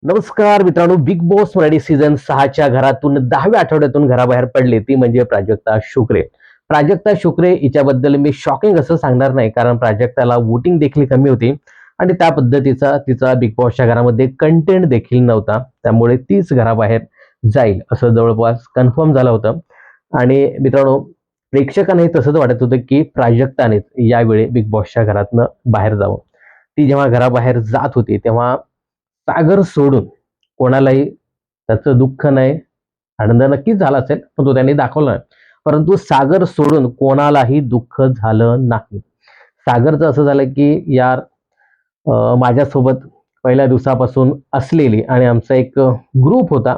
नमस्कार मित्रांनो, big boss Marathi season 6च्या घरातून 10व्या आठवड्यातून घराबाहेर पडले ती म्हणजे प्राजक्ता शुक्रे. प्राजक्ता शुक्रे हिच्याबद्दल मी शॉकिंग असं सांगणार नाही, कारण प्राजक्ताला वोटिंग देखील कमी होती आणि त्या पद्धतीचा तिचा बिग बॉसच्या घरामध्ये कंटेंट देखील नव्हता. त्यामुळे तीच घराबाहेर जाईल असं जवळपास कन्फर्म झालं होतं. आणि मित्रांनो, प्रेक्षकांनाही तसंच वाटत होतं की प्राजक्तानेच यावेळी बिग बॉसच्या घरातनं बाहेर जावं. ती जेव्हा घराबाहेर जात होती तेव्हा सागर सोडून कोणालाही त्याचं दुःख नाही, आनंद नक्कीच झाला असेल, पण तो त्यांनी दाखवला नाही. परंतु सागर सोडून कोणालाही दुःख झालं नाही. सागरचं असं झालं की यार, माझ्यासोबत पहिल्या दिवसापासून असलेली आणि आमचा एक ग्रुप होता,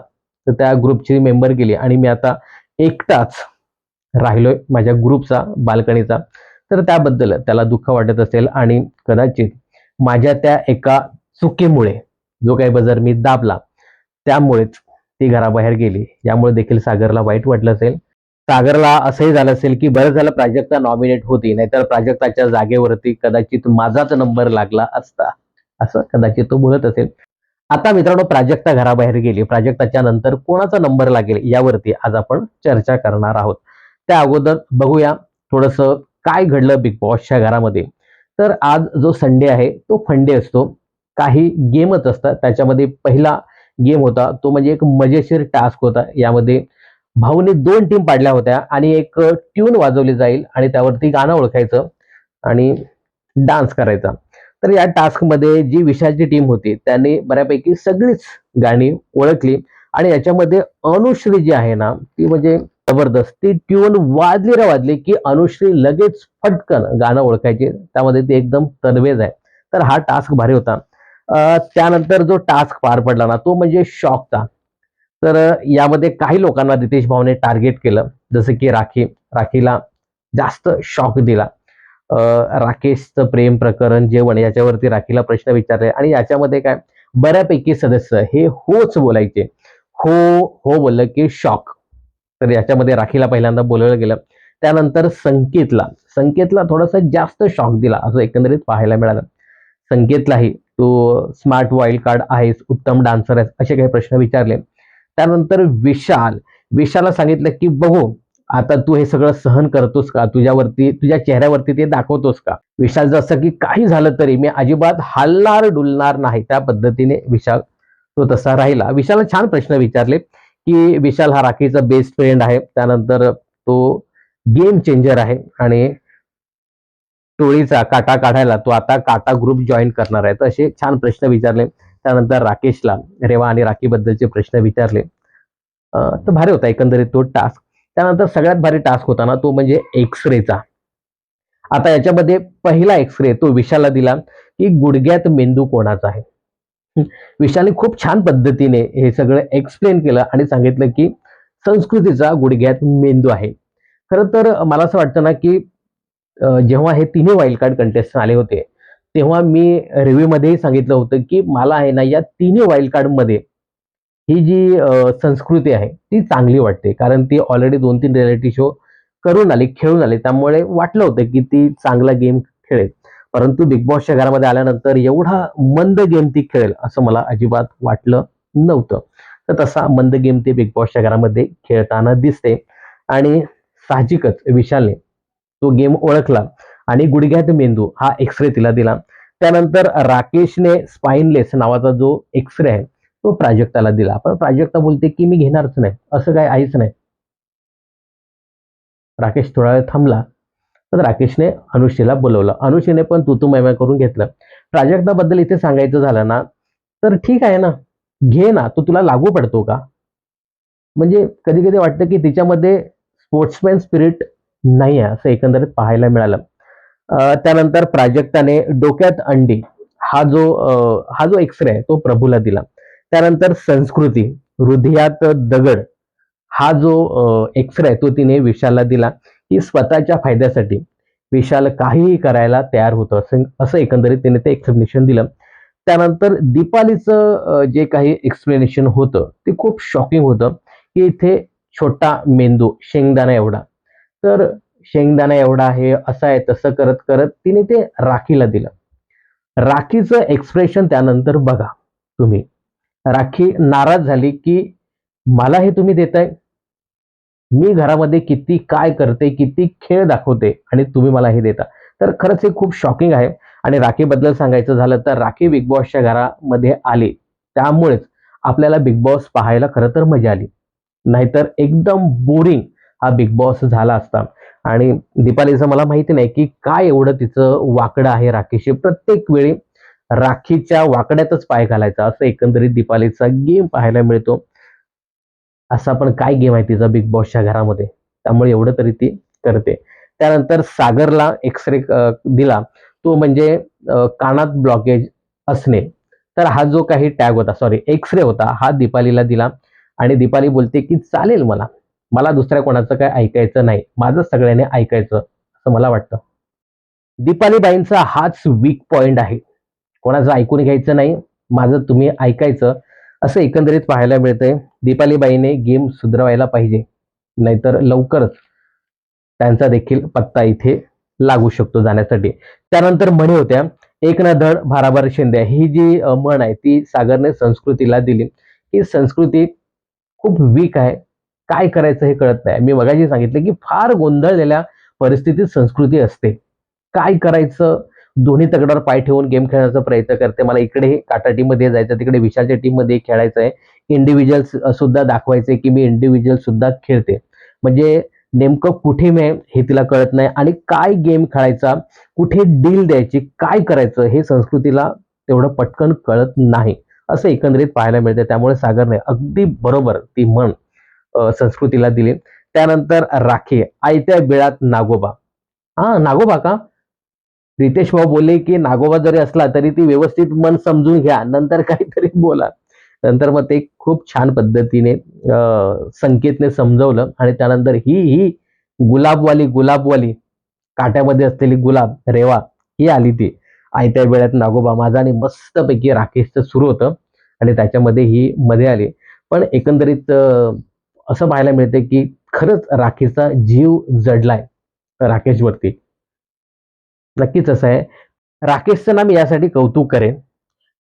तर त्या ग्रुपची मेंबर गेली आणि मी आता एकटाच राहिलोय माझ्या ग्रुपचा, बाल्कनीचा. तर त्याबद्दल त्याला दुःख वाटत असेल आणि कदाचित माझ्या त्या एका चुकीमुळे जो काही बजर मी दाबला, त्यामुळेच ती घराबाहेर गेली. यामुळे देखील सागरला वाईट वाटलं असेल. सागरला असंही झालं असेल, की बरं झालं प्राजक्ता नॉमिनेट होती, नाहीतर प्राजक्ताच्या जागेवरती कदाचित माझाच नंबर लागला असता. असं कदाचित तो बोलत असेल. आता मित्रांनो, प्राजक्ता घराबाहेर गेली. प्राजक्ताच्या नंतर कोणाचा नंबर लागेल यावरती आज आपण चर्चा करणार आहोत. त्या अगोदर बघूया थोडंसं काय घडलं बिग बॉसच्या घरामध्ये. तर आज जो संडे आहे तो फंडे असतो. काही गेमच असतात. त्याच्यामध्ये पहिला गेम होता तो म्हणजे एक मजेशीर टास्क होता. यामध्ये भाऊने 2 टीम पाडल्या होत्या आणि एक ट्यून वाजवली जाईल आणि त्यावरती गाणं ओळखायचं आणि डान्स करायचा. तर या टास्कमध्ये जी विशालची टीम होती त्याने बऱ्यापैकी सगळीच गाणी ओळखली आणि याच्यामध्ये अनुश्री जी आहे ना, ती म्हणजे जबरदस्त. ती ट्यून वाजली रे वाजली, की अनुश्री लगेच फटकन गाणं ओळखायची. त्यामध्ये ती एकदम तरबेज आहे. तर हा टास्क भारी होता. त्यानंतर जो टास्क पार पडला ना, तो म्हणजे शॉकचा. तर यामध्ये काही लोकांना रितेश भाऊने टार्गेट केलं. जसं की राखीला जास्त शॉक दिला. अ, राकेशचं प्रेम प्रकरण, जेवण याच्यावरती राखीला प्रश्न विचारले आणि याच्यामध्ये काय बऱ्यापैकी सदस्य हे होच बोलायचे. हो, हो बोललं की शॉक. तर याच्यामध्ये राखीला पहिल्यांदा बोलावलं गेलं. त्यानंतर संकेतला थोडासा जास्त शॉक दिला असं एकंदरीत पाहायला मिळालं. संकेतलाही तू स्मार्ट वाईल्ड कार्ड आहेस, उत्तम डान्सर आहेस, असे काही प्रश्न विचारले. त्यानंतर विशालला सांगितलं की बघू आता तू हे सगळं सहन करतोस का? तुझ्या चेहऱ्यावरती ते दाखवतोस का? विशाल जसं की काही झालं तरी मी अजिबात हलणार डुलणार नाही. त्या पद्धतीने विशाल तो तसा राहिला. विशालने छान प्रश्न विचारले, की विशाल हा राखीचा बेस्ट फ्रेंड आहे. त्यानंतर तो गेम चेंजर आहे आणि टोळीचा काटा काढायला तो आता काटा ग्रुप जॉईन करणार आहे. तर असे छान प्रश्न विचारले. त्यानंतर राकेशला रेवा आणि राखीबद्दलचे प्रश्न विचारले. तर भारी होता एकंदरीत तो टास्क. त्यानंतर सगळ्यात भारी टास्क होता ना, तो म्हणजे एक्स-रेचा. आता याच्यामध्ये पहिला एक्स-रे तो विशालला दिला, की गुडघ्यात मेंदू कोणाचा आहे? हं. विशालने खूप छान पद्धतीने हे सगळं एक्सप्लेन केलं आणि सांगितलं, की संस्कृतीचा गुडघ्यात मेंदू आहे. खरं तर मला असं वाटतं ना, की जेव्हा हे तिन्ही वाईल्ड कार्ड कंटेस्टंट आले होते, तेव्हा मी रिव्ह्यूमध्येही सांगितलं होतं, की मला आहे ना, या तिन्ही वाईल्ड कार्डमध्ये ही जी संस्कृती आहे, ती चांगली वाटते. कारण ती ऑलरेडी 2-3 रिएलिटी शो करून आली, खेळून आली. त्यामुळे वाटलं होतं, की ती चांगला गेम खेळेल. परंतु बिग बॉसच्या घरामध्ये आल्यानंतर एवढा मंद गेम ती खेळेल, असं मला अजिबात वाटलं नव्हतं. तर तसा मंद गेम ती बिग बॉसच्या घरामध्ये खेळताना दिसते आणि साहजिकच विशालने तो गेम ओळखला आणि गुडघ्यात मेंदू हा एक्स-रे तिला दिला. त्यानंतर राकेशने स्पाइनलेस नावाचा जो एक्स-रे आहे, तो प्राजक्ताला दिला. पण प्राजक्ता बोलते, की "मी घेणारच नाही. असं काही आहेच नाही." राकेश थोडा वेळ थांबला. तर राकेशने अनुश्रीला बोलावलं. अनुश्रीने पण तू-तू, करून घेतलं. प्राजक्ताबद्दल इथे सांगायचं झालं ना, तर ठीक आहे ना, घे ना. तो तुला लागू पडतो का? म्हणजे कधी-कधी वाटतं, की तिच्यामध्ये स्पोर्ट्समॅन स्पिरिट नाही आहे, असं एकंदरीत पाहायला मिळालं. त्यानंतर प्राजक्ताने डोक्यात अंडी हा जो एक्स-रे आहे, तो प्रभूला दिला. त्यानंतर संस्कृती, हृदयात दगड हा जो एक्स-रे आहे तो तिने विशालला दिला, की स्वतःच्या फायद्यासाठी विशाल काहीही करायला तयार होतं, असं असं एकंदरीत तिने ते एक्सप्लेनेशन दिलं. त्यानंतर दीपालीचं जे काही एक्सप्लेनेशन होतं ते खूप शॉकिंग होतं, की इथे छोटा मेंदू शेंगदाणा एवढा. तर शेंगदाणा एवढा आहे, असं आहे, तसं करत-करत तिने ते राखीला दिलं. राखीचं एक्सप्रेशन त्यानंतर बघा तुम्ही. राखी नाराज झाली, की मला हे तुम्ही देताय? मी घरामध्ये किती काय करते, किती खेळ दाखवते आणि तुम्ही मला हे देता. तर खरंच हे खूप शॉकिंग आहे आणि राखीबद्दल सांगायचं झालं तर राखी बिग बॉसच्या घरामध्ये आली. त्यामुळेच आपल्याला बिग बॉस पाहायला खरं तर मजा आली. नाहीतर एकदम बोरिंग हा बिग बॉस झाला असता. आणि दीपालीचं मला माहिती नाही, की काय एवढं तिचं वाकडं आहे राखीशी. प्रत्येक वेळी राखीच्या वाकड्यातच पाय घालायचा, असं एकंदरीत दीपालीचा गेम पाहायला मिळतो. असा पण काय गेम आहे तिचा बिग बॉसच्या घरामध्ये. त्यामुळे एवढं तरी ती करते. त्यानंतर सागरला एक्स-रे दिला. तो म्हणजे कानात ब्लॉकेज असणे. तर हा जो काही टॅग होता, सॉरी एक्स-रे होता, हा दीपालीला दिला आणि दीपाली बोलते, की "चालेल मला. मला दुसऱ्या कोणाचं काही ऐकायचं नाही. माझं सगळ्यांनी ऐकायचं." असं मला वाटतं. दीपालीबाईंचा हाच वीक पॉइंट आहे. कोणाचं ऐकून घ्यायचं नाही, माझं तुम्ही ऐकायचं, असं एकंदरीत पाहायला मिळतंय. दीपालीबाईने गेम सुधरवायला पाहिजे. नाहीतर लवकरच त्यांचा देखील पत्ता इथे लागू शकतो जाण्यासाठी. त्यानंतर म्हणी होत्या, "एक ना धड भाराभर शिंदे." ही जी म्हण आहे ती सागरने संस्कृतीला दिली. ही संस्कृती खूप वीक आहे. काय करायचं हे कळत नाही. मी मगाशी सांगितलं, की फार गोंधळलेल्या परिस्थितीत संस्कृती असते. काय करायचं? दोन्ही तगडावर पाय ठेवून गेम खेळण्याचा प्रयत्न करते. मला इकडे काटा टीममध्ये जायचं, तिकडे विशालच्या टीममध्ये खेळायचं आहे. इंडिव्हिज्युअल सुद्धा दाखवायचंय, की मी इंडिव्हिज्युअल सुद्धा खेळते. म्हणजे नेमकं कुठे मी हे तिला कळत नाही आणि काय गेम खेळायचा, कुठे डील द्यायची, काय करायचं हे संस्कृतीला तेवढं पटकन कळत नाही. असं एकंदरीत पाहायला मिळते. त्यामुळे सागरने अगदी बरोबर ती म्हण संस्कृतीला दिली. त्यानंतर राखी, आयत्या बिळात नागोबा. हां, नागोबा का? रितेश भाऊ बोलले, की नागोबा जरी असला तरी ती व्यवस्थित मन समजून घ्या, नंतर काहीतरी बोला. नंतर मग ते खूप छान पद्धतीने संकेतने समजवलं आणि त्यानंतर ही गुलाबवाली काट्यामध्ये असलेली गुलाब, रेवा ही आली ती. आयत्या वेळात नागोबा माझा आणि मस्तपैकी राकेशचं सुरू होतं आणि त्याच्यामध्ये ही मध्ये आली. पण एकंदरीत असं पाहायला मिळतंय, की खरंच राखीचा जीव जडलाय राकेशवरती. नक्कीच असं आहे. राकेशचं ना मी यासाठी कौतुक करेन.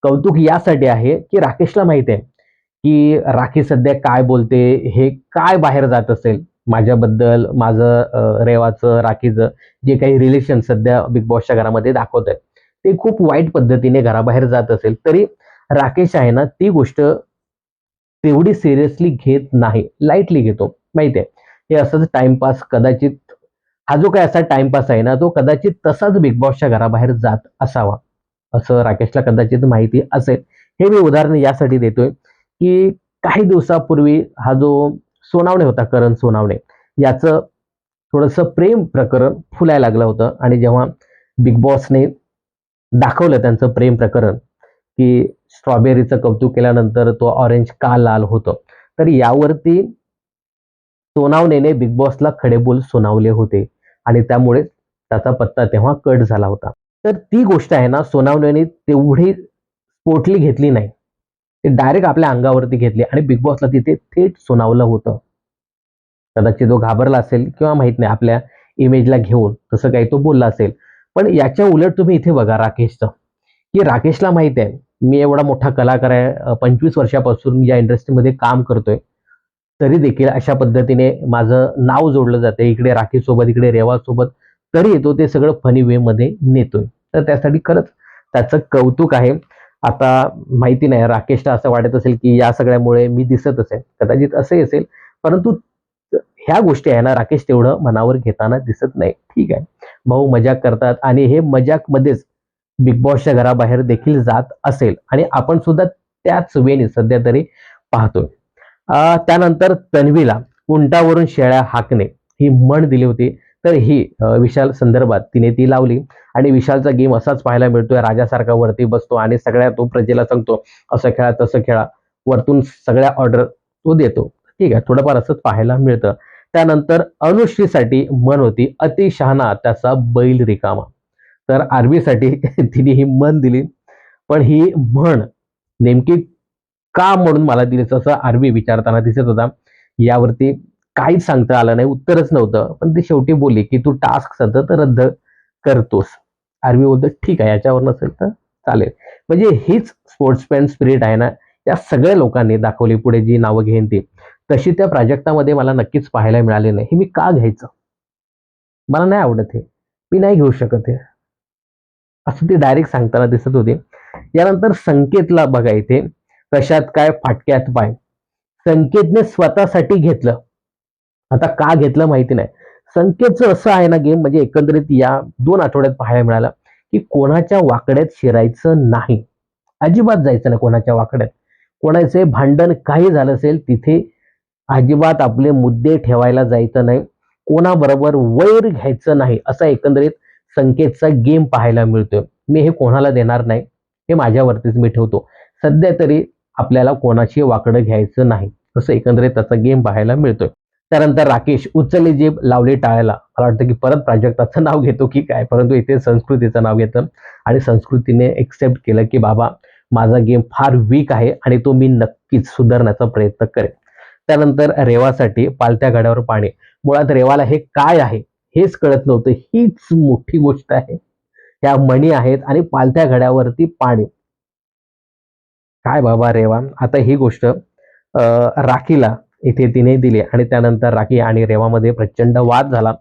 कौतुक यासाठी आहे, की राकेशला माहिती आहे, की राखी सध्या काय बोलते, हे काय बाहेर जात असेल माझ्याबद्दल, माझं रेवाचं, राखीचं जे काही रिलेशन सध्या बिग बॉसच्या घरामध्ये दाखवत आहे, ते खूप वाईट पद्धतीने घराबाहेर जात असेल, तरी राकेश आहे ना, ती गोष्ट तेवढी सिरियसली घेत नाही, लाईटली घेतो. माहिती आहे, हे असंच टाईमपास कदाचित हा जो काही असा टाईमपास आहे ना, तो कदाचित तसाच बिग बॉसच्या घराबाहेर जात असावा. असं राकेशला कदाचित माहिती असेल. हे मी उदाहरण यासाठी देतोय, की काही दिवसापूर्वी हा जो सोनावणे होता, करण सोनावणे, याचं थोडंसं प्रेम प्रकरण फुलायला लागलं होतं आणि जेव्हा बिग बॉसने दाखवलं त्यांचं प्रेम प्रकरण, की स्ट्रॉबेरीचं कौतुक केल्यानंतर तो ऑरेंज का लाल होतो. तर यावरती सोनावणेने बिग बॉसला खडेबोल सुनावले होते आणि त्यामुळे त्याचा पत्ता तेव्हा कट झाला होता. तर ती गोष्ट आहे ना, सोनावणेने तेवढी पोटली घेतली नाही. ते डायरेक्ट आपल्या अंगावरती घेतली आणि बिग बॉसला तिथे थेट सुनावलं होतं. कदाचित तो घाबरला असेल किंवा माहित नाही आपल्या इमेजला घेऊन तसं काही तो बोलला असेल. पण याच्या उलट तुम्ही इथे बघा राकेशचं, की राकेशला माहित आहे, मी एवढा मोठा कलाकार आहे, 25 वर्षापासून मी या इंडस्ट्रीमध्ये काम करतोय. तरी देखील अशा पद्धतीने माझं नाव जोडलं जातंय. इकडे राखीसोबत, इकडे रेवासोबत. तरी तो ते सगळं फनी वेमध्ये नेतोय. तर त्यासाठी खरंच त्याचं कौतुक आहे. आता माहिती नाही राकेशला असं वाटत असेल, की या सगळ्यामुळे मी दिसत असेल. कदाचित असंही असेल. परंतु ह्या गोष्टी आहे ना, राकेश तेवढं मनावर घेताना दिसत नाही. ठीक आहे. भाऊ मजाक करतात आणि हे मजाकमध्येच बिग बॉसच्या घराबाहेर देखील जात असेल आणि आपण सुद्धा त्याच वेळी सध्या तरी पाहतोय. त्यानंतर तन्वीला उंटावरून शेळ्या हाकणे ही म्हण दिली होती. तर ही विशाल संदर्भात तिने ती लावली आणि विशालचा गेम असाच पाहायला मिळतोय. राजासारखा वरती बसतो आणि सगळ्या तो प्रजेला सांगतो, असं खेळा, तसं खेळा. वरतून सगळ्या ऑर्डर तो देतो. ठीक आहे, थोडंफार असंच पाहायला मिळतं. त्यानंतर अनुश्रीसाठी म्हण होती, "अति शहाणा त्याचा बैल रिकामा." तर आर्मीसाठी तिने ही म्हण दिली. पण ही म्हण नेमकी का म्हणून मला दिली असं आर्मी विचारताना दिसत होता. यावरती काहीच सांगता आलं नाही, उत्तरच नव्हतं. पण ती शेवटी बोलली, की "तू टास्क सतत रद्द करतोस." आर्मी बोलतो, "ठीक आहे, याच्यावर नसेल तर चालेल." म्हणजे हीच स्पोर्ट्समॅन स्पिरिट आहे ना, त्या सगळ्या लोकांनी दाखवली पुढे जी नावं घेईन ती, तशी त्या प्राजक्तामध्ये मला नक्कीच पाहायला मिळाली नाही. हे मी का घ्यायचं? मला नाही आवडत हे. मी नाही घेऊ शकत हे. असं ती डायरेक्ट सांगताना दिसत होती. यानंतर संकेतला बघा इथे कशात काय फाटक्यात पाय. संकेतने स्वतःसाठी घेतलं. आता का घेतलं माहिती नाही. संकेतचं असं आहे ना गेम म्हणजे एकंदरीत या 2 आठवड्यात पाहायला मिळालं, की कोणाच्या वाकड्यात शिरायचं नाही. अजिबात जायचं नाही कोणाच्या वाकड्यात. कोणाचे भांडण काही झालं असेल तिथे अजिबात आपले मुद्दे ठेवायला जायचं नाही. कोणाबरोबर वैर घ्यायचं नाही. असा एकंदरीत संकेतचा गेम पाहायला मिळतोय. मी हे कोणाला देणार नाही. हे माझ्यावरतीच मी ठेवतो. सध्या तरी आपल्याला कोणाची वाकडं घ्यायचं नाही. असं एकंदरीत त्याचा गेम पाहायला मिळतोय. त्यानंतर राकेश उचलली जीभ लावली टाळायला. मला वाटतं की परत प्राजक्ताचं नाव घेतो की काय? परंतु इथे संस्कृतीचं नाव घेतलं आणि संस्कृतीने एक्सेप्ट केलं की बाबा माझा गेम फार वीक आहे आणि तो मी नक्कीच सुधारण्याचा प्रयत्न करेन. त्यानंतर रेवासाठी पालत्या घड्यावर पाणी. मुळात रेवाला हे काय आहे हेच कळत नव्हतं. हीच मोठी गोष्ट आहे. ह्या मणी आहेत आणि पालत्या घड्यावरती पाणी. काय बाबा रेवा, आता ही गोष्ट राखीला इथे तिने दिली आणि त्यानंतर राखी आणि रेवामध्ये प्रचंड वाद झाला.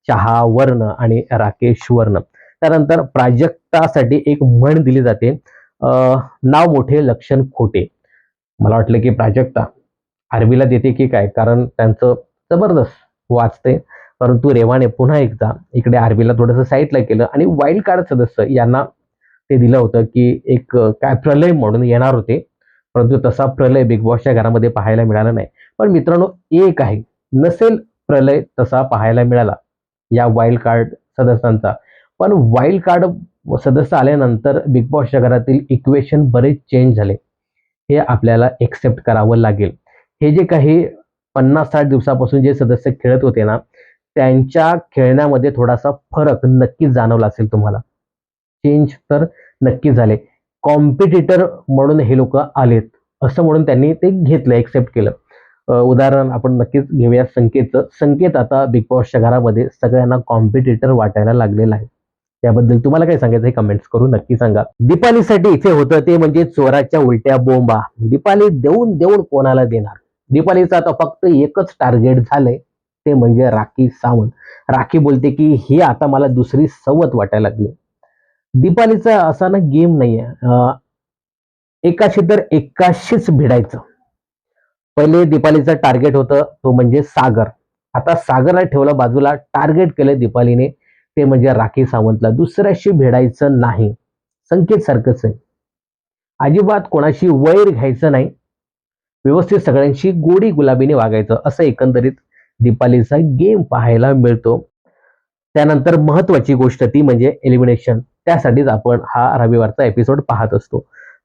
चहा वर्ण आणि राकेश वर्ण. त्यानंतर प्राजक्तासाठी एक म्हण दिली जाते, नाव मोठे लक्षण खोटे. मला वाटलं की प्राजक्ता आर्मीला देते की काय, कारण त्यांचं जबरदस्त वाचते. परंतु रेवाने पुन्हा एकदा इकडे आर्मीला थोडंसं साईडला केलं आणि वाईल्ड कार्ड सदस्य यांना ते दिलं होतं की एक काय प्रलय म्हणून येणार होते. परंतु तसा प्रलय बिग बॉसच्या घरामध्ये पाहायला मिळाला नाही. पण मित्रांनो एक आहे, नसेल प्रलय तसा पाहायला मिळाला या वाईल्ड कार्ड सदस्यांचा. पण वाईल्ड कार्ड सदस्य आल्यानंतर बिग बॉसच्या घरातील इक्वेशन बरेच चेंज झाले. हे आपल्याला एक्सेप्ट करावं लागेल. हे जे काही 50-60 दिवसापासून जे सदस्य खेळत होते ना, त्यांच्या खेळण्यामध्ये थोडासा फरक नक्कीच जाणवला असेल तुम्हाला. चेंज तर नक्की झाले. कॉम्पिटिटर म्हणून हे लोक आलेत असं म्हणून त्यांनी ते घेतलं, एक्सेप्ट केलं. उदाहरण आपण नक्कीच घेऊया संकेतचं. संकेत आता बिग बॉसच्या घरामध्ये सगळ्यांना कॉम्पिटिटर वाटायला लागलेला आहे. त्याबद्दल तुम्हाला काय सांगायचं हे कमेंट्स करून नक्की सांगा. दीपालीसाठी इथे होतं ते म्हणजे चोराच्या उलट्या बोंबा. दीपाली देऊन देऊन कोणाला देणार? दीपालीचं आता फक्त एकच टार्गेट झालंय, ते म्हणजे राखी सावंत. राखी बोलते की ही आता मला दुसरी सवत वाटायला लागली. दीपालीचा असा ना गेम नाहीये. एकाशी तर एकाशीच भिडायचं. पहिले दीपालीचं टार्गेट होतं तो म्हणजे सागर. आता सागरला ठेवलं बाजूला, टार्गेट केलं दीपालीने ते म्हणजे राखी सावंतला. दुसऱ्याशी भिडायचं नाही. संकेत सारखंच आहे. अजिबात कोणाशी वैर घ्यायचं नाही. व्यवस्थित सगळ्यांशी गोडी गुलाबीने वागायचं असं एकंदरीत दीपालीचा गेम पाहायला मिळतो. त्यानंतर महत्वाची गोष्ट ती म्हणजे एलिमिनेशन. त्यासाठीच आपण हा रविवारचा एपिसोड पाहत असतो.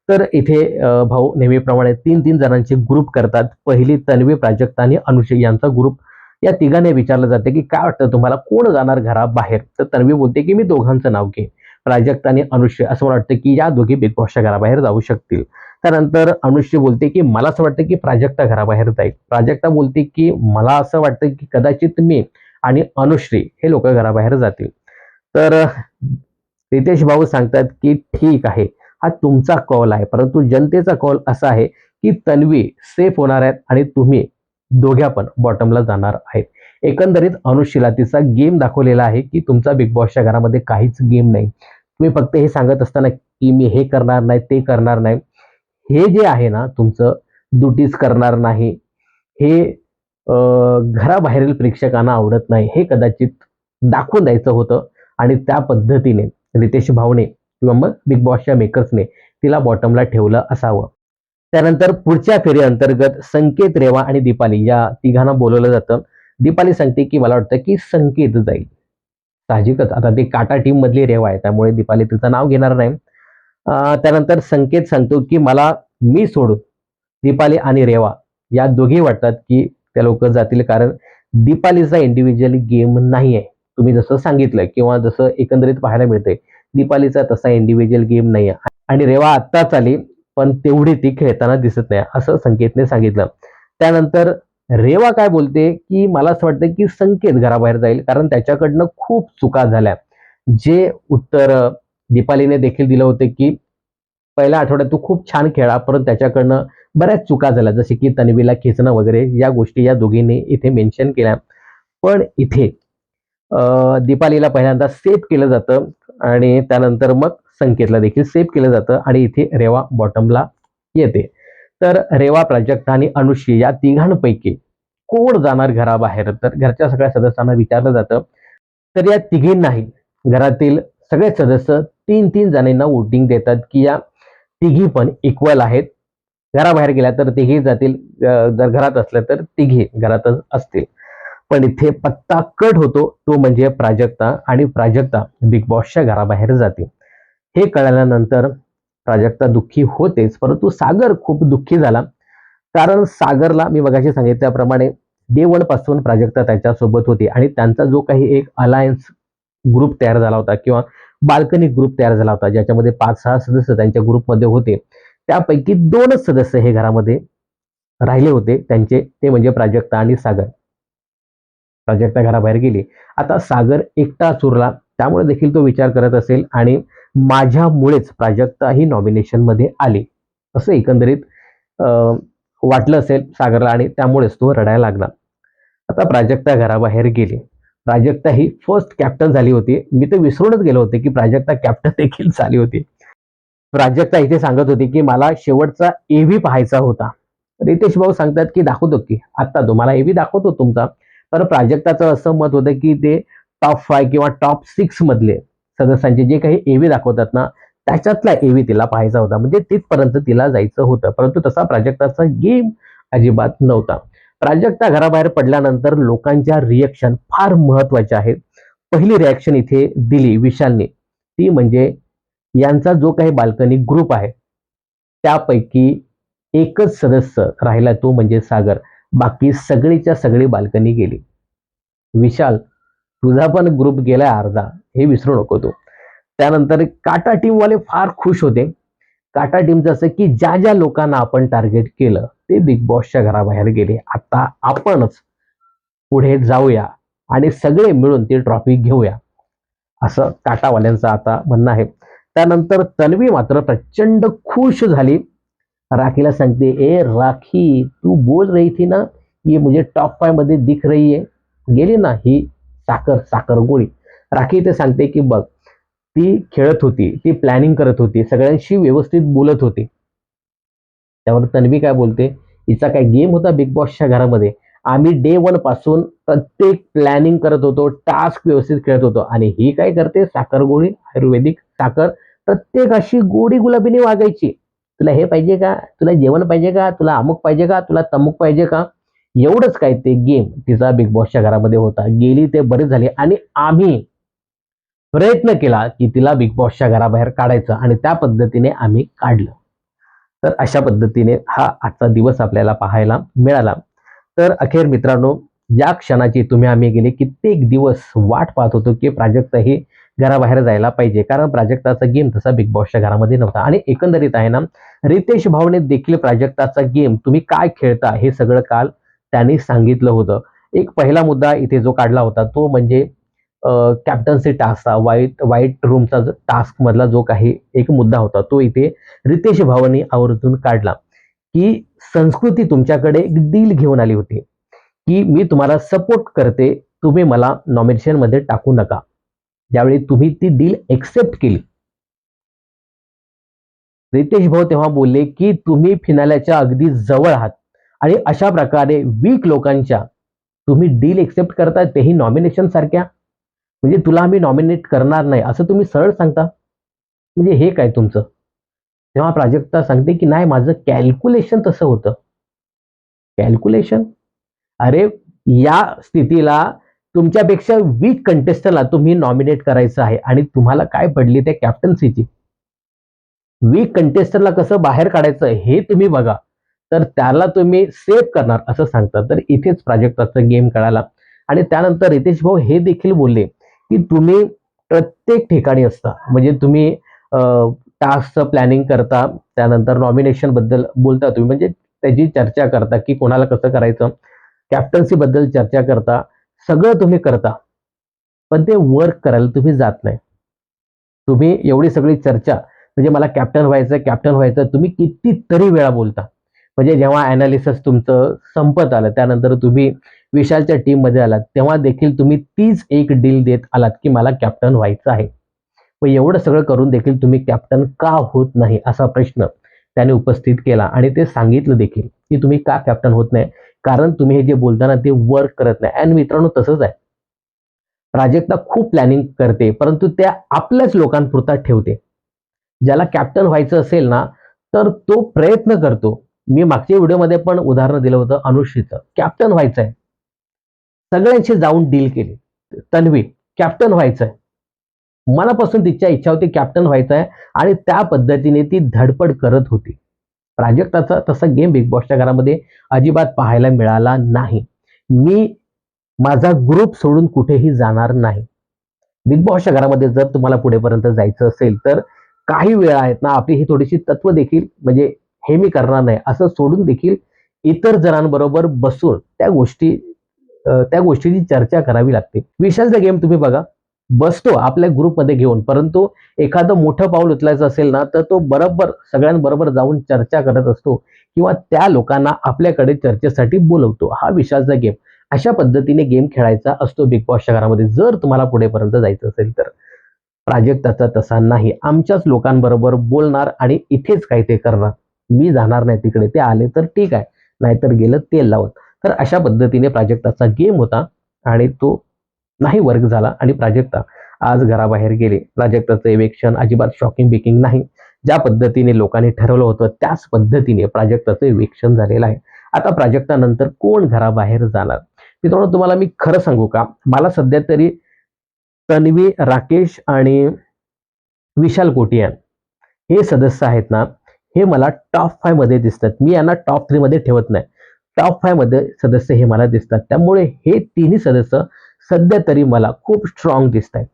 तर इथे भाऊ नेहमीप्रमाणे 3-3 जणांचे ग्रुप करतात. पहिली तन्वी, प्राजक्ता आणि अनुश्री यांचा ग्रुप. या तिघांना विचारलं जाते की काय वाटतं तुम्हाला कोण जाणार घराबाहेर? तर तन्वी बोलते की मी दोघांचं नाव घेईन. प्राजक्ता आणि अनुश्री असं मला वाटतं की या दोघी बिग बॉसच्या घराबाहेर जाऊ शकतील. त्यानंतर अनुश्री बोलते की मला असं वाटतं की प्राजक्ता घराबाहेर जाईल. प्राजक्ता बोलते की मला असं वाटतं की कदाचित मी आणि अनुश्री हे लोक घराबाहेर जातील. तर रितेश भाऊ सांगतात की ठीक आहे, हा तुमचा कॉल आहे, परंतु जनतेचा कॉल असा आहे की तन्वी सेफ होणार आहेत आणि तुम्ही दोघ्या पण बॉटमला जाणार आहेत. एकंदरीत अनुश्रीला तिचा गेम दाखवलेला आहे की तुमचा बिग बॉसच्या घरामध्ये काहीच गेम नाही. तुम्ही फक्त हे सांगत असताना की मी हे करणार नाही, ते करणार नाही. हे जे आहे ना तुमचं दुटीच करणार नाही, हे घराबाहेरील प्रेक्षकांना आवडत नाही. हे कदाचित दाखवून द्यायचं होतं आणि त्या पद्धतीने रितेश भाऊने किंवा मग बिग बॉसच्या मेकर्सने तिला बॉटमला ठेवलं असावं. त्यानंतर पुढच्या फेरी अंतर्गत संकेत, रेवा आणि दीपाली या तिघांना बोलवलं जातं. दीपाली सांगते की मला वाटतं की संकेत जाईल. साहजिकच आता ती काटा टीम मधली रेवा आहे त्यामुळे दीपाली तिचं नाव घेणार नाही. त्यानंतर संकेत सांगतो की मी सोडून दीपाली आणि रेवा या दोघी वाटतात की त्या लोक जातील, कारण दीपालीचा इंडिव्हिज्युअल गेम नाही आहे. तुम्ही जसं सांगितलं किंवा जसं एकंदरीत पाहायला मिळतंय, दीपालीचा तसा इंडिव्हिज्युअल गेम नाही आहे आणि रेवा आत्ताच आली पण तेवढी ती खेळताना दिसत नाही असं संकेतने सांगितलं. त्यानंतर रेवा काय बोलते की मला असं वाटतं की संकेत घराबाहेर जाईल, कारण त्याच्याकडनं खूप चुका झाल्या. जे उत्तर दीपालीने देखील दिलं होतं की पहिल्या आठवड्यात तू खूप छान खेळला, परत त्याच्याकडनं बऱ्याच चुका झाल्या, जसे की तन्वीला खेचणं वगैरे, या गोष्टी या दोघींनी इथे मेन्शन केल्या. पण इथे दीपालीला पहिल्यांदा सेव्ह केलं जातं आणि त्यानंतर मग संकेतला देखील सेव्ह केलं जातं आणि इथे रेवा बॉटमला येते. तर रेवा, प्राजक्ता आणि अनुश्री या तिघांपैकी कोण जाणार घराबाहेर, तर घरच्या सगळ्या सदस्यांना विचारलं जातं. तर या तिघींनाही घरातील सगळे सदस्य तीन तीन जणांना वोटिंग देतात की या तिघी पण इक्वल आहेत. घराबाहेर गेल्या तर तिघी जातील, जर घरात असल्या तर तिघी घरातच असतील. पण इथे पत्ता कट होतो, तो म्हणजे प्राजक्ता, आणि प्राजक्ता बिग बॉसच्या घराबाहेर जाते. हे कळाल्यानंतर प्राजक्ता दुःखी होतेच, परंतु सागर खूप दुःखी झाला. कारण सागरला मी मगाशी सांगितल्याप्रमाणे डे वन पासून प्राजक्ता त्याच्यासोबत होती आणि त्यांचा जो काही एक अलायन्स ग्रुप तयार झाला होता किंवा बाल्कनी ग्रुप तयार झाला होता, ज्याच्यामध्ये 5-6 सदस्य त्यांच्या ग्रुपमध्ये होते, त्यापैकी 2च सदस्य हे घरामध्ये राहिले होते त्यांचे, ते म्हणजे प्राजक्ता आणि सागर. प्राजक्ता घराबाहेर गेली. आता सागर एकटाच उरला, त्यामुळे देखील तो विचार करत असेल आणि माझ्यामुळेच प्राजक्ता ही नॉमिनेशन मध्ये आली, असं एकंदरीत वाटलं असेल सागरला आणि त्यामुळेच तो रडायला लागला. आता प्राजक्ता घराबाहेर गेली. प्राजक्ता ही फर्स्ट कॅप्टन झाली होती. मी तर विसरूनच गेलो होते की प्राजक्ता कॅप्टन देखील झाली होती. प्राजक्ता इथे सांगत होती की मला शेवटचा एव्ही पाहायचा होता. रितेश भाऊ सांगतात की दाखवतो की आता तुम्हाला एव्ही दाखवतो तुमचा. तर प्राजक्ताचं असं मत होतं की ते टॉप 5 किंवा टॉप 6 मधले सदस्यांचे जे काही एव्ही दाखवतात ना, त्याच्यातला एव्ही तिला पाहायचा होता, म्हणजे तिथपर्यंत तिला जायचं होतं. परंतु तसा प्राजक्ताचा गेम अजिबात नव्हता. प्राजक्ता घराबाहेर पडल्यानंतर लोकांच्या रिएक्शन फार महत्वाच्या आहेत. पहिली रिॲक्शन इथे दिली विशालने, ती म्हणजे यांचा जो काही बाल्कनी ग्रुप आहे त्यापैकी एकच सदस्य राहिला, तो म्हणजे सागर. बाकी सगळीच्या सगळी बाल्कनी गेली. विशाल, तुझा पण ग्रुप गेलाय अर्धा, हे विसरू नको तू. त्यानंतर काटा टीम वाले फार खुश होते. काटा टीम जसं की ज्या ज्या लोकांना आपण टार्गेट केलं ते बिग बॉसच्या घराबाहेर गेले. आता आपणच पुढे जाऊया आणि सगळे मिळून ती ट्रॉफी घेऊया, असं काटावाल्यांचं आता म्हणणं आहे. त्यानंतर तन्वी मात्र प्रचंड खुश झाली. राखीला सांगते, ए राखी तू बोल रही थी ना ये मुझे टॉप 5 मध्ये दिख रही है, गेली ना ही साखर साखर गोळी. राखी ते सांगते की बघ, ती खेळत होती, ती प्लॅनिंग करत होती, सगळ्यांशी व्यवस्थित बोलत होती. त्यावर तन्वी काय बोलते, हिचा काय गेम होता बिग बॉसच्या घरामध्ये. आम्ही डे वन पासून प्रत्येक प्लॅनिंग करत होतो, टास्क व्यवस्थित खेळत होतो, आणि ही काय करते, साखर गोळी, आयुर्वेदिक साखर प्रत्येकाशी गोडी गुलाबीने वागायची. तुला हे पाहिजे का, तुला जेवण पाहिजे का, तुला अमुक पाहिजे का, तुला तमुक पाहिजे का, एवढंच काय ते गेम तिचा बिग बॉसच्या घरामध्ये होता. गेली ते बरे झाले आणि आम्ही प्रयत्न केला की तिला बिग बॉसच्या घराबाहेर काढायचं आणि त्या पद्धतीने आम्ही काढलं. तर अशा पद्धतीने हा आजचा दिवस आपल्याला पाहायला मिळाला. तर अखेर मित्रांनो, या क्षणाची तुम्ही आम्ही गेले कित्येक दिवस वाट पाहत होतो की प्राजक्ता ही घराबाहेर जायला पाहिजे, कारण प्राजक्ताचा गेम तसा बिग बॉसच्या घरामध्ये नव्हता. आणि एकंदरीत आहे ना, रितेश भाऊने देखील प्राजक्ताचा गेम तुम्ही काय खेळता हे सगळं काल त्यांनी सांगितलं होतं. एक पहिला मुद्दा इथे जो काढला होता तो म्हणजे कॅप्टन्सी टास्कचा, व्हाईट व्हाईट रूमचा टास्क मधला जो काही एक मुद्दा होता, तो इथे रितेश भावांनी आवर्जून काढला की संस्कृती तुमच्याकडे एक डील घेऊन आली होती की मी तुम्हाला सपोर्ट करते, तुम्ही मला नॉमिनेशन मध्ये टाकू नका. ज्यावेळी तुम्ही ती डील एक्सेप्ट केली, रितेश भाऊ तेव्हा बोलले की तुम्ही फिनाल्याच्या अगदी जवळ आहात आणि अशा प्रकारे वीक लोकांच्या तुम्ही डील एक्सेप्ट करता, तेही नॉमिनेशन सारख्या. म्हणजे तुला आम्ही नॉमिनेट करणार नाही असं तुम्ही सरळ सांगता. म्हणजे हे काय तुमचं? तेव्हा प्राजक्ता सांगते की नाही, माझं कॅल्क्युलेशन तसं होतं. कॅल्क्युलेशन? अरे, या स्थितीला तुमच्यापेक्षा वीक कंटेस्टंटला तुम्ही नॉमिनेट करायचं आहे आणि तुम्हाला काय पडली त्या कॅप्टन्सीची. वीक कंटेस्टंटला कसं बाहेर काढायचं हे तुम्ही बघा, तर त्याला तुम्ही सेव्ह करणार असं सांगतात. तर इथेच प्राजक्ताचा गेम कळाला. आणि त्यानंतर रितेश भाऊ हे देखील बोलले की तुम्ही प्रत्येक ठिकाणी असता, म्हणजे तुम्ही टास्कचं प्लॅनिंग करता, त्यानंतर नॉमिनेशन बद्दल बोलता तुम्ही, म्हणजे त्याची चर्चा करता की कोणाला कसं करायचं, कॅप्टन्सी बद्दल चर्चा करता, सगळं तुम्ही करता, पण ते वर्क करायला तुम्ही जात नाही. तुम्ही एवढी सगळी चर्चा म्हणजे मला कॅप्टन व्हायचं तुम्ही कितीतरी वेळा बोलता. म्हणजे जेव्हा अनालिसिस तुमचं संपत आलं त्यानंतर तुम्ही विशालच्या टीम मध्ये आलात तेव्हा देखील तुम्ही तीच एक डील देत आलात की मला कॅप्टन व्हायचं आहे. मग एवढं सगळं करून देखील तुम्ही कॅप्टन का होत नाही असा प्रश्न त्याने उपस्थित केला आणि ते सांगितलं देखील की तुम्ही का कॅप्टन होत नाही, कारण तुम्ही हे जे बोलताना ते वर्क करत नाही. आणि मित्रांनो तसंच आहे, प्राजक्ता खूप प्लॅनिंग करते परंतु त्या आपल्याच लोकांपुरता ठेवते. ज्याला कॅप्टन व्हायचं असेल ना तर तो प्रयत्न करतो. मी मागच्या व्हिडिओमध्ये पण उदाहरण दिलं होतं अनुश्रीचं, कॅप्टन व्हायचंय, सगळ्यांशी जाऊन डील केली. तन्वी कॅप्टन व्हायचंय, मनापासून तिच्या इच्छा होती कॅप्टन व्हायचंय आणि त्या पद्धतीने ती धडपड करत होती. प्राजक्ताचा तसा गेम बिग बॉसच्या घरामध्ये अजिबात पाहायला मिळाला नाही. मी माझा ग्रुप सोडून कुठेही जाणार नाही. बिग बॉसच्या घरामध्ये जर तुम्हाला पुढेपर्यंत जायचं असेल तर काही वेळा आहेत ना आपली ही थोडीशी तत्व देखील म्हणजे हे मी करणार नाही असं सोडून देखील इतर जणांबरोबर बसून त्या गोष्टीची चर्चा करावी लागते. विशालचा गेम तुम्ही बघा, बसतो आपल्या ग्रुपमध्ये घेऊन परंतु एखादं मोठं पाऊल उचलायचं असेल ना तर तो बरोबर सगळ्यांबरोबर जाऊन चर्चा करत असतो किंवा त्या लोकांना आपल्याकडे चर्चेसाठी बोलवतो. हा विशालचा गेम. अशा पद्धतीने गेम खेळायचा असतो बिग बॉसच्या घरामध्ये जर तुम्हाला पुढेपर्यंत जायचं असेल तर. प्राजक्ताचा तसा नाही, आमच्याच लोकांबरोबर बोलणार आणि इथेच काय ते करणार, मी जाणार नाही तिकडे, ते आले तर ठीक आहे नाहीतर गेलं तेल लावत. तर अशा पद्धतीने प्राजक्ताचा गेम होता आणि तो नाही वर्क झाला आणि प्राजक्ता आज घराबाहेर गेले. प्राजक्ताचं इव्हिक्शन अजिबात शॉकिंग बिकिंग नाही, ज्या पद्धतीने लोकांनी ठरवलं होतं त्याच पद्धतीने प्राजक्ताचं इव्हिक्शन झालेलं आहे. आता प्राजक्ता नंतर कोण घराबाहेर जाणार? मित्रांनो तुम्हाला मी खरं सांगू का, मला सध्या तरी तन्वी, राकेश आणि विशाल कोटियान हे सदस्य आहेत ना, हे मला टॉप 5 मध्ये दिसतात. मी यांना टॉप 3 मध्ये ठेवत नाही. टॉप 5 मध्ये सदस्य हे मला दिसतात. त्यामुळे हे तिन्ही सदस्य सध्या तरी मला खूप स्ट्रॉंग दिसत आहेत.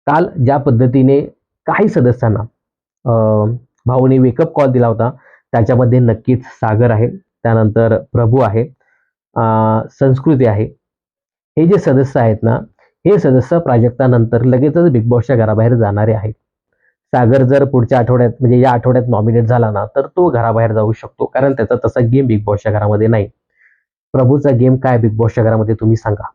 काल ज्या पद्धतीने काही सदस्यांना भाऊने वेकअप कॉल दिला होता त्याच्यामध्ये नक्कीच सागर आहे, त्यानंतर प्रभू आहे, संस्कृती आहे. हे जे सदस्य आहेत ना, हे सदस्य प्राजक्तानंतर लगेचच बिग बॉसच्या घराबाहेर जाणारे आहेत. सागर जर पुढच्या आठवड्यात म्हणजे या आठवड्यात नॉमिनेट झाला ना तर तो घराबाहेर जाऊ शकतो, कारण त्याचा तसा गेम बिग बॉसच्या घरामध्ये नाही. प्रभूचा गेम काय बिग बॉसच्या घरामध्ये तुम्ही सांगा?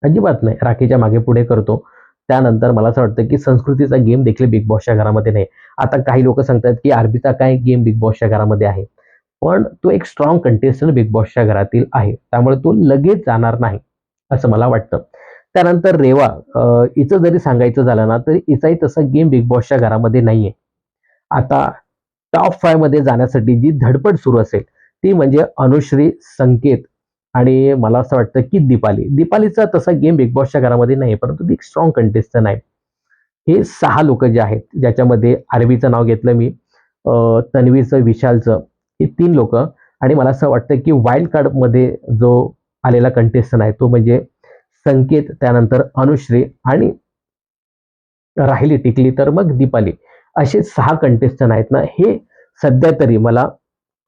अजिबात नाही. राखीच्या मागे पुढे करतो. त्यानंतर मला असं वाटतं की संस्कृतीचा गेम देखील बिग बॉसच्या घरामध्ये नाही. आता काही लोक सांगतात की आरबीचा काय गेम बिग बॉसच्या घरामध्ये आहे, पण तो एक स्ट्रॉंग कंटेस्टंट बिग बॉसच्या घरातील आहे, त्यामुळे तो लगेच जाणार नाही असं मला वाटतं. त्यानंतर रेवा, हिचं जरी सांगायचं झालं ना तर हिचाही तसा गेम बिग बॉसच्या घरामध्ये नाहीये. आता टॉप 5 मध्ये जाण्यासाठी जी धडपड सुरू असेल ती म्हणजे अनुश्री, संकेत आणि मला असं वाटतं की दीपालीचा तसा गेम बिग बॉसच्या घरामध्ये नाही परंतु ती एक स्ट्रॉंग कंटेस्टंट आहे. हे 6 लोक जे आहेत ज्याच्यामध्ये आरबीचं नाव घेतलं मी, तन्वीचं, विशालचं, ही 3 लोक आणि मला असं वाटतं की वाईल्ड कार्ड मध्ये जो आलेला कंटेस्टंट आहे तो म्हणजे संकेत, त्यानंतर अनुश्री आणि राहिली टिकली तर मग दीपाली. असे 6 कंटेस्टंट आहेत ना, हे सध्या तरी मला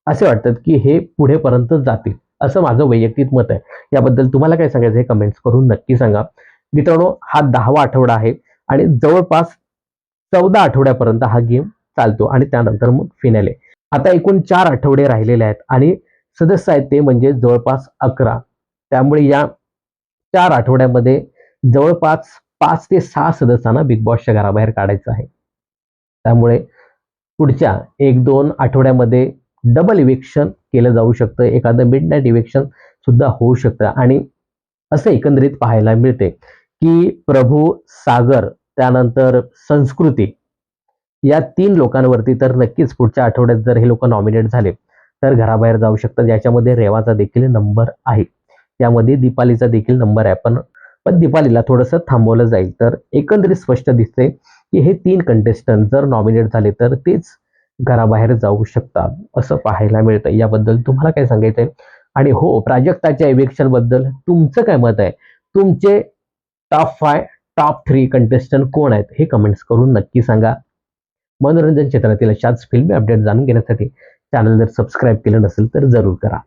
असे वाटतात की हे पुढेपर्यंत जातील असं माझं वैयक्तिक मत आहे. याबद्दल तुम्हाला काय सांगायचं हे कमेंट्स करून नक्की सांगा. मित्रांनो हा 10वा आठवडा आहे आणि जवळपास 14 आठवड्यापर्यंत हा गेम चालतो आणि त्यानंतर मग फिनाले. आता एकूण 4 आठवडे राहिलेले आहेत आणि सदस्य आहेत ते म्हणजे जवळपास 11. त्यामुळे या 4 आठवड्यामध्ये जवळपास 5 ते 6 सदस्यांना बिग बॉसच्या घराबाहेर काढायचं आहे. त्यामुळे पुढच्या 1-2 आठवड्यामध्ये डबल इव्हिक्शन केलं जाऊ शकतं, एखादं मिडनाईट इव्हिक्शन सुद्धा होऊ शकतं आणि असं एकंदरीत पाहायला मिळते की प्रभू, सागर, त्यानंतर संस्कृती या 3 लोकांवरती तर नक्कीच पुढच्या आठवड्यात जर हे लोक नॉमिनेट झाले तर घराबाहेर जाऊ शकतात. याच्यामध्ये रेवाचा देखील नंबर आहे, यामध्ये दीपालीचा देखील नंबर आहे, पण पण दीपालीला थोडंसं थांबवलं जाईल. तर एकंदरीत स्पष्ट दिसते की हे 3 कंटेस्टंट जर नॉमिनेट झाले तर तेच घराबाहेर जाऊ शकतात असं पाहायला मिळतं. याबद्दल तुम्हाला काय सांगायचंय? आणि हो, प्राजक्ताच्या इव्हिक्शन बद्दल तुमचं काय मत आहे? तुमचे टॉप 5, टॉप 3 कंटेस्टंट कोण आहेत हे कमेंट्स करून नक्की सांगा. मनोरंजन क्षेत्रातील अशाच फिल्मी अपडेट जाणून घेण्यासाठी चॅनल जर सबस्क्राईब केलं नसेल तर जरूर करा.